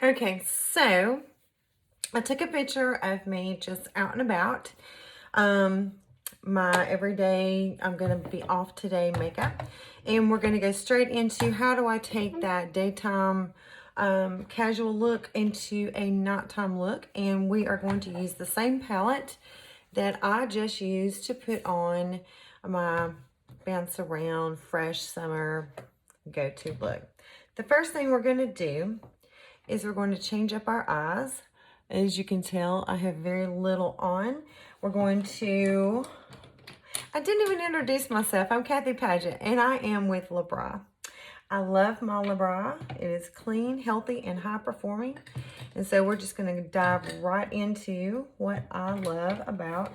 Okay, so I took a picture of me just out and about. My everyday, I'm going to be off today makeup. And we're going to go straight into how do I take that daytime casual look into a nighttime look. And we are going to use the same palette that I just used to put on my Bounce Around Fresh Summer go-to look. The first thing we're going to do is we're going to change up our eyes. As you can tell, I have very little on. We're going to, I didn't even introduce myself. I'm Kathy Paget, and I am with LeBra. I love my LeBra. It is clean, healthy, and high-performing. And so we're just going to dive right into what I love about,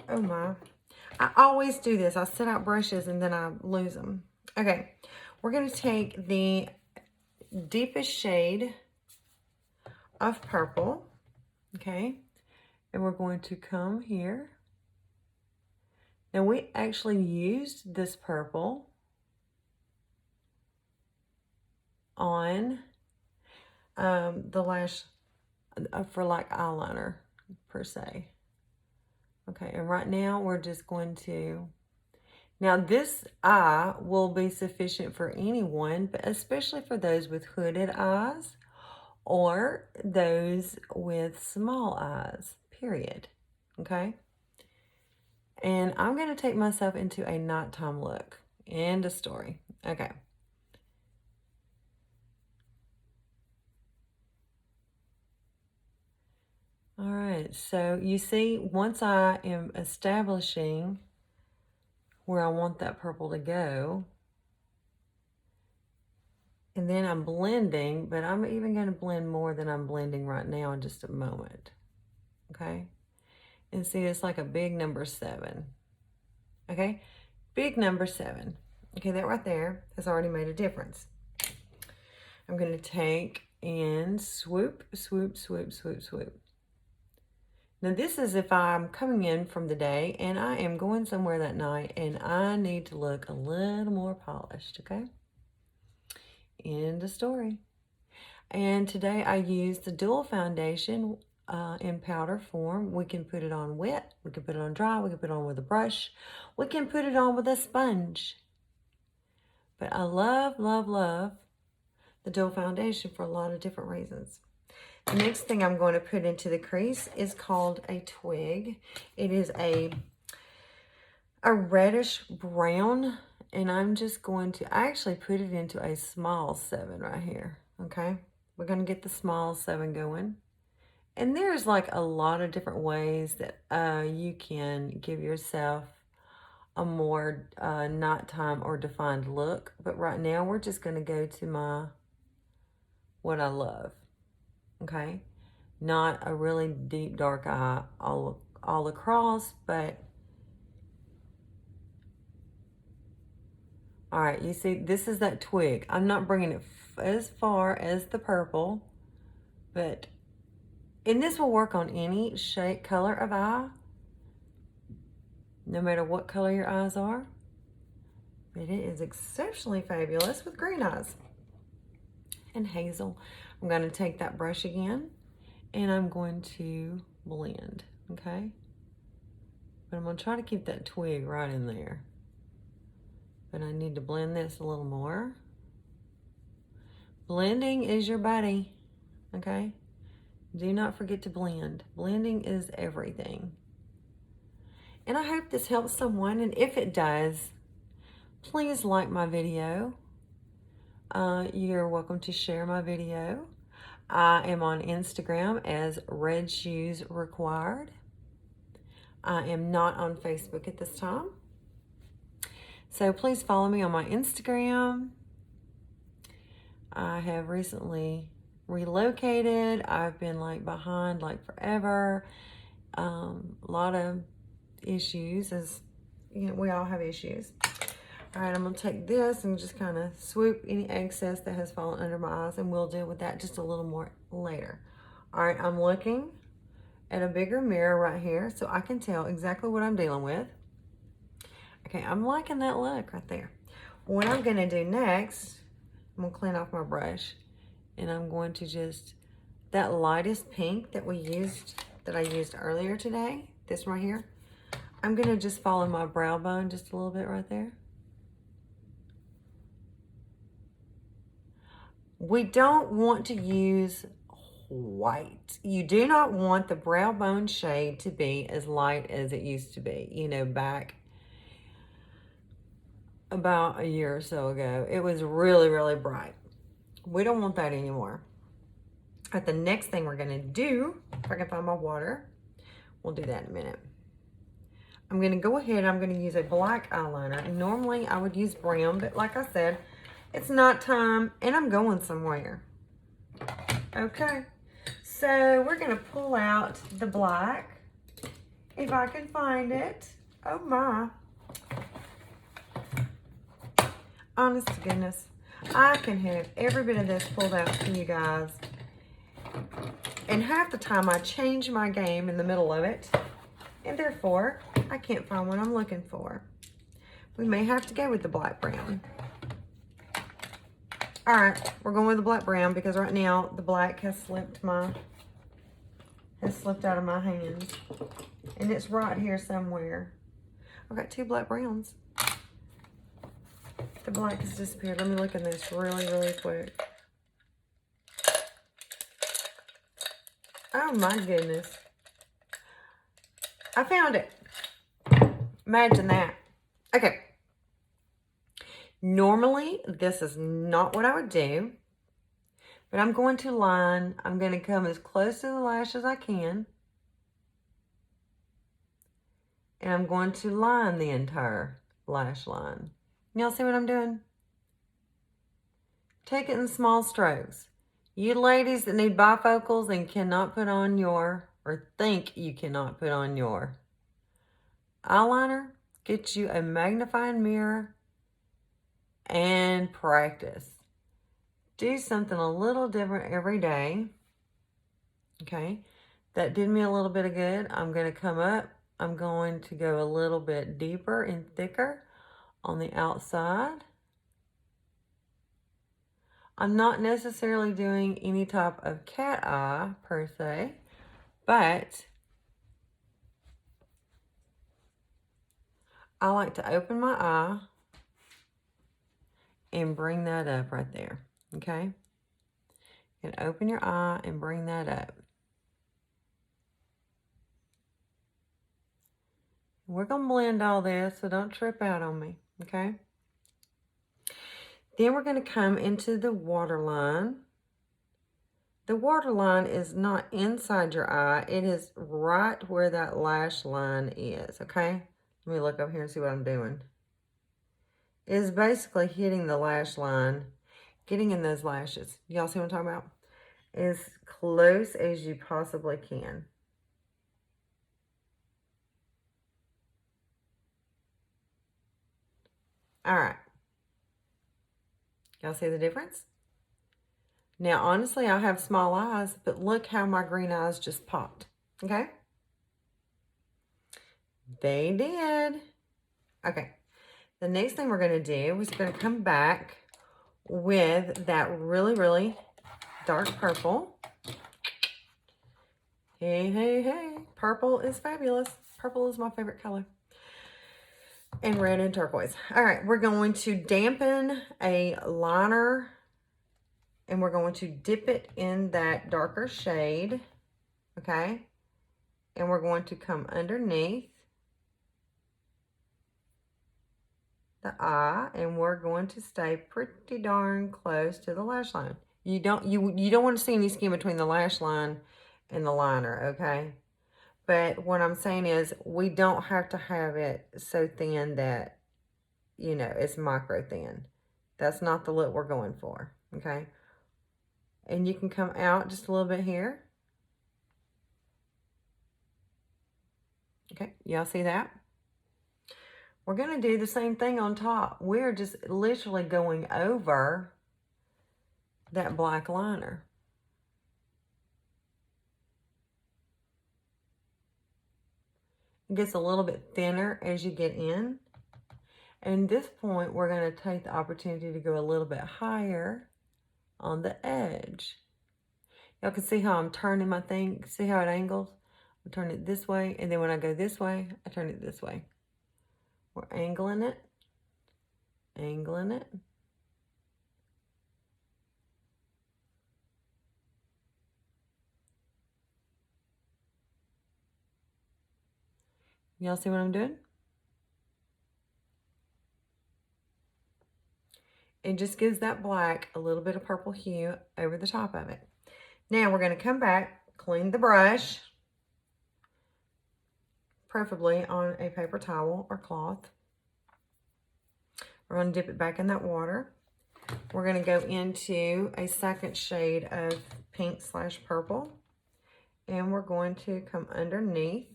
oh my, I always do this. I set out brushes and then I lose them. Okay, we're going to take the deepest shade of purple, okay, and we're going to come here. Now we actually used this purple on the lash for like eyeliner per se. Okay, and right now we're just going to, now this eye will be sufficient for anyone, but especially for those with hooded eyes or those with small eyes, period. Okay? And I'm going to take myself into a nighttime look. End of story. Okay. All right. So you see, once I am establishing where I want that purple to go, and then I'm blending, but I'm even going to blend more than I'm blending right now in just a moment. Okay? And see, it's like a big number 7. Okay? Big number 7. Okay, that right there has already made a difference. I'm going to take and swoop, swoop, swoop, swoop, swoop. Now this is if I'm coming in from the day and I am going somewhere that night and I need to look a little more polished, okay? End of story. And today I used the dual foundation in powder form. We can put it on wet, we can put it on dry, we can put it on with a brush, we can put it on with a sponge. But I love, love, love the dual foundation for a lot of different reasons. The next thing I'm going to put into the crease is called a twig. It is a reddish brown, and I'm just going to actually put it into a small 7 right here, okay? We're going to get the small 7 going. And there's like a lot of different ways that you can give yourself a more nighttime or defined look. But right now we're just going to go to what I love. Okay, not a really deep dark eye all across, but all right, you see, this is that twig. I'm not bringing it as far as the purple, but, and this will work on any shape, color of eye, no matter what color your eyes are, but it is exceptionally fabulous with green eyes and hazel. I'm going to take that brush again, and I'm going to blend, okay? But I'm going to try to keep that twig right in there. But I need to blend this a little more. Blending is your buddy, okay? Do not forget to blend. Blending is everything. And I hope this helps someone, and if it does, please like my video. You're welcome to share my video. I am on Instagram as Red Shoes Required. I am not on Facebook at this time. So please follow me on my Instagram. I have recently relocated. I've been like behind like forever. A lot of issues, as you know, we all have issues. All right, I'm gonna take this and just kind of swoop any excess that has fallen under my eyes, and we'll deal with that just a little more later. All right, I'm looking at a bigger mirror right here so I can tell exactly what I'm dealing with. Okay, I'm liking that look right there. What I'm gonna do next, I'm gonna clean off my brush, And I'm going to just, that lightest pink that I used earlier today, this right here, I'm gonna just follow my brow bone just a little bit right there. We don't want to use white. You do not want the brow bone shade to be as light as it used to be. You know, back about a year or so ago, it was really, really bright. We don't want that anymore. But the next thing we're gonna do, if I can find my water, we'll do that in a minute. I'm gonna go ahead, I'm gonna use a black eyeliner. Normally I would use brown, but like I said, it's not time and I'm going somewhere. Okay, so we're gonna pull out the black, if I can find it. Oh my. Honest to goodness, I can have every bit of this pulled out for you guys. And half the time I change my game in the middle of it, and therefore I can't find what I'm looking for. We may have to go with the black brown. All right, we're going with the black brown because right now the black has slipped out of my hands, and it's right here somewhere. I've got two black browns. The black has disappeared. Let me look in this really, really quick. Oh my goodness. I found it. Imagine that. Okay. Normally, this is not what I would do, but I'm going to come as close to the lash as I can, and I'm going to line the entire lash line. Y'all see what I'm doing? Take it in small strokes. You ladies that need bifocals and cannot put on or think you cannot put on your eyeliner, get you a magnifying mirror and practice. Do something a little different every day. Okay, that did me a little bit of good. I'm going to come up. I'm going to go a little bit deeper and thicker on the outside. I'm not necessarily doing any type of cat eye per se, but I like to open my eye and bring that up right there, okay? And open your eye and bring that up. We're going to blend all this, so don't trip out on me, okay? Then we're going to come into the waterline. The waterline is not inside your eye. It is right where that lash line is, okay? Let me look up here and see what I'm doing. It is basically hitting the lash line, getting in those lashes. Y'all see what I'm talking about? As close as you possibly can. All right. Y'all see the difference? Now, honestly, I have small eyes, but look how my green eyes just popped, okay? They did. Okay. The next thing we're going to do is going to come back with that really, really dark purple. Hey, hey, hey. Purple is fabulous. Purple is my favorite color. And red and turquoise. All right, we're going to dampen a liner, and we're going to dip it in that darker shade, okay? And we're going to come underneath the eye, and we're going to stay pretty darn close to the lash line. You don't want to see any skin between the lash line and the liner, okay? But what I'm saying is we don't have to have it so thin that, you know, it's micro thin. That's not the look we're going for, okay? And you can come out just a little bit here. Okay, y'all see that? We're going to do the same thing on top. We're just literally going over that black liner. It gets a little bit thinner as you get in. And at this point, we're going to take the opportunity to go a little bit higher on the edge. Y'all can see how I'm turning my thing. See how it angles? I turn it this way, and then when I go this way, I turn it this way. We're angling it, angling it. Y'all see what I'm doing? It just gives that black a little bit of purple hue over the top of it. Now we're going to come back, clean the brush, preferably on a paper towel or cloth. We're going to dip it back in that water. We're going to go into a second shade of pink/purple, and we're going to come underneath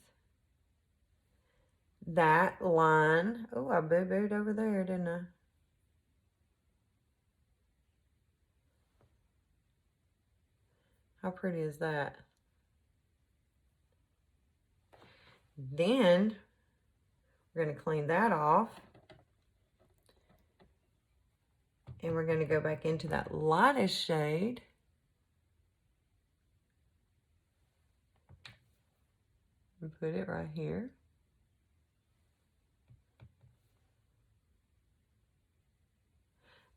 that line. Oh, I boo-booed over there, didn't I? How pretty is that? Then we're going to clean that off. And we're going to go back into that lightest shade. And put it right here.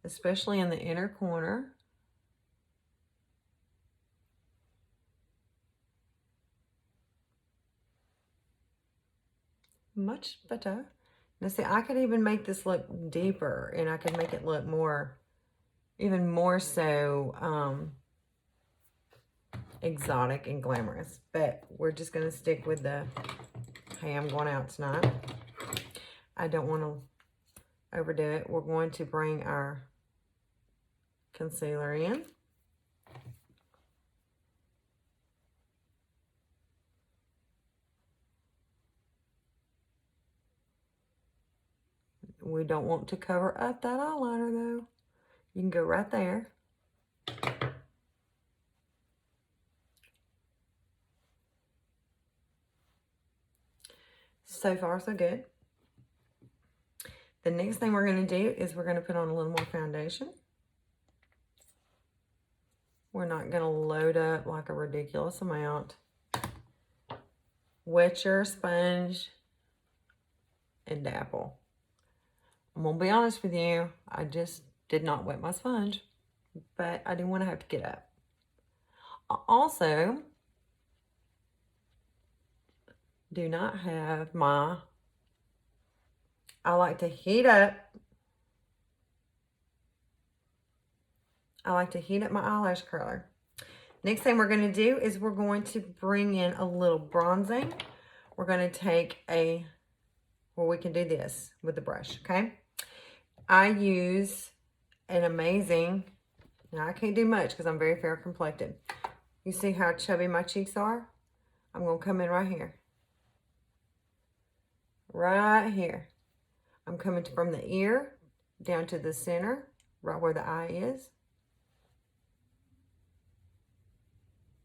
Especially in the inner corner. Much better. Now see, I could even make this look deeper, and I could make it look more, even more so exotic and glamorous. But we're just going to stick with the, hey, I'm going out tonight. I don't want to overdo it. We're going to bring our concealer in. We don't want to cover up that eyeliner though. You can go right there. So far, so good. The next thing we're going to do is we're going to put on a little more foundation. We're not going to load up like a ridiculous amount. Wet your sponge and dapple. I'm going to be honest with you, I just did not wet my sponge, but I didn't want to have to get up. I also do not have my, I like to heat up my eyelash curler. Next thing we're going to do is we're going to bring in a little bronzing. We're going to take well, we can do this with the brush, okay? I use an amazing, now I can't do much because I'm very fair complected. You see how chubby my cheeks are? I'm going to come in right here. Right here. I'm coming from the ear down to the center, right where the eye is.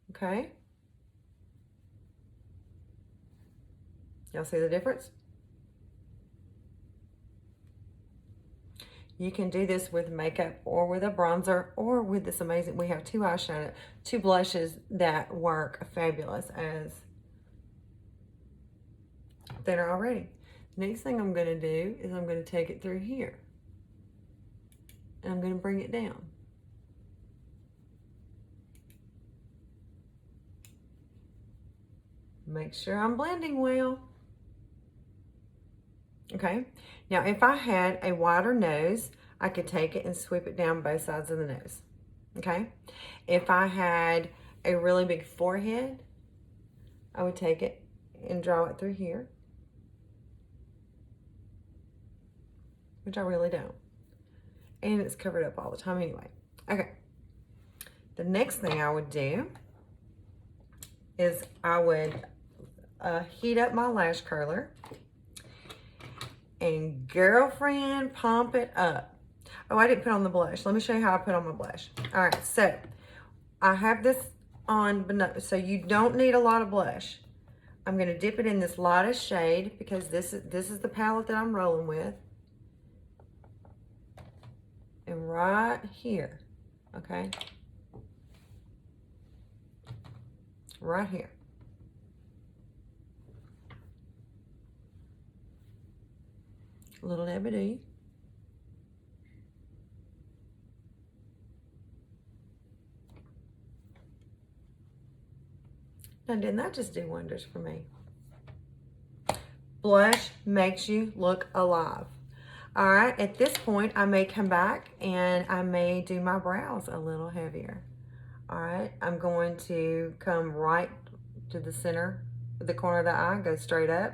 Okay? Y'all see the difference? You can do this with makeup or with a bronzer or with this amazing, we have two eyeshadow, two blushes that work fabulous as thinner already. Next thing I'm going to do is I'm going to take it through here. And I'm going to bring it down. Make sure I'm blending well. Okay, now if I had a wider nose, I could take it and sweep it down both sides of the nose. Okay, if I had a really big forehead, I would take it and draw it through here, which I really don't. And it's covered up all the time anyway. Okay, the next thing I would do is I would heat up my lash curler. And girlfriend, pump it up. Oh, I didn't put on the blush. Let me show you how I put on my blush. All right, so I have this on, but no, so you don't need a lot of blush. I'm going to dip it in this lightest shade because this is the palette that I'm rolling with. And right here, okay? Right here. Little Debbie. Now, didn't that just do wonders for me? Blush makes you look alive. All right, at this point, I may come back and I may do my brows a little heavier. All right, I'm going to come right to the center of the corner of the eye, go straight up.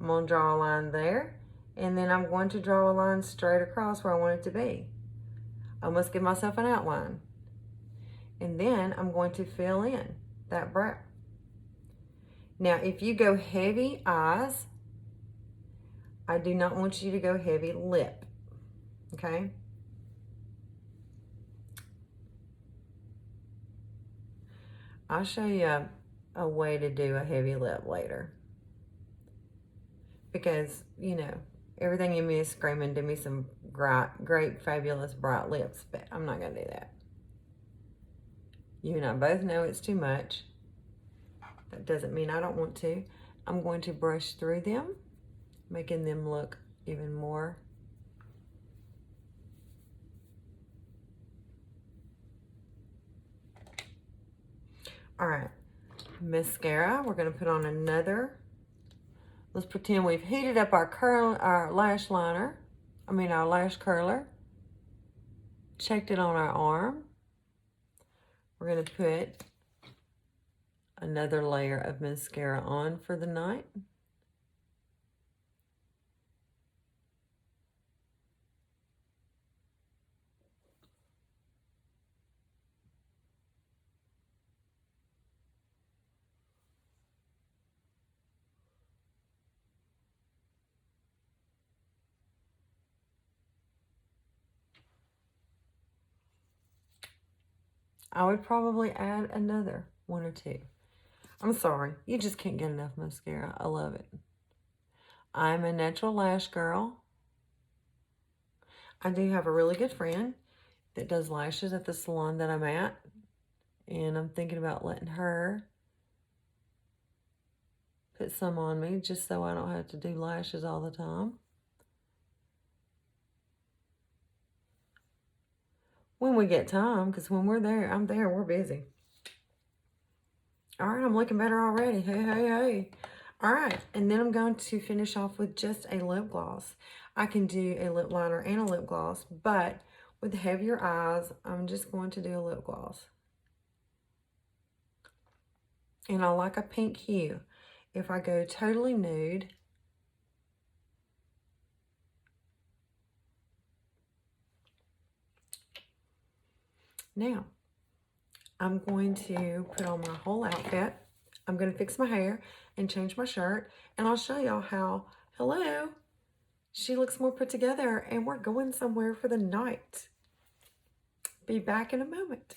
I'm going to draw a line there, and then I'm going to draw a line straight across where I want it to be. I must give myself an outline. And then I'm going to fill in that brow. Now, if you go heavy eyes, I do not want you to go heavy lip, okay? I'll show you a way to do a heavy lip later. Because, you know, everything in me is screaming, do me some great, fabulous, bright lips, but I'm not going to do that. You and I both know it's too much. That doesn't mean I don't want to. I'm going to brush through them, making them look even more. All right, mascara. We're going to put on another. Let's pretend we've heated up our lash liner. Our lash curler. Checked it on our arm. We're going to put another layer of mascara on for the night. I would probably add another one or two. I'm sorry, you just can't get enough mascara. I love it. I'm a natural lash girl. I do have a really good friend that does lashes at the salon that I'm at. And I'm thinking about letting her put some on me just so I don't have to do lashes all the time. When we get time, because when I'm there, we're busy. All right, I'm looking better already. Hey, hey, hey. All right, and then I'm going to finish off with just a lip gloss. I can do a lip liner and a lip gloss, but with heavier eyes, I'm just going to do a lip gloss. And I like a pink hue. If I go totally nude, now I'm going to put on my whole outfit. I'm going to fix my hair and change my shirt, and I'll show y'all how, hello, she looks more put together, and we're going somewhere for the night. Be back in a moment.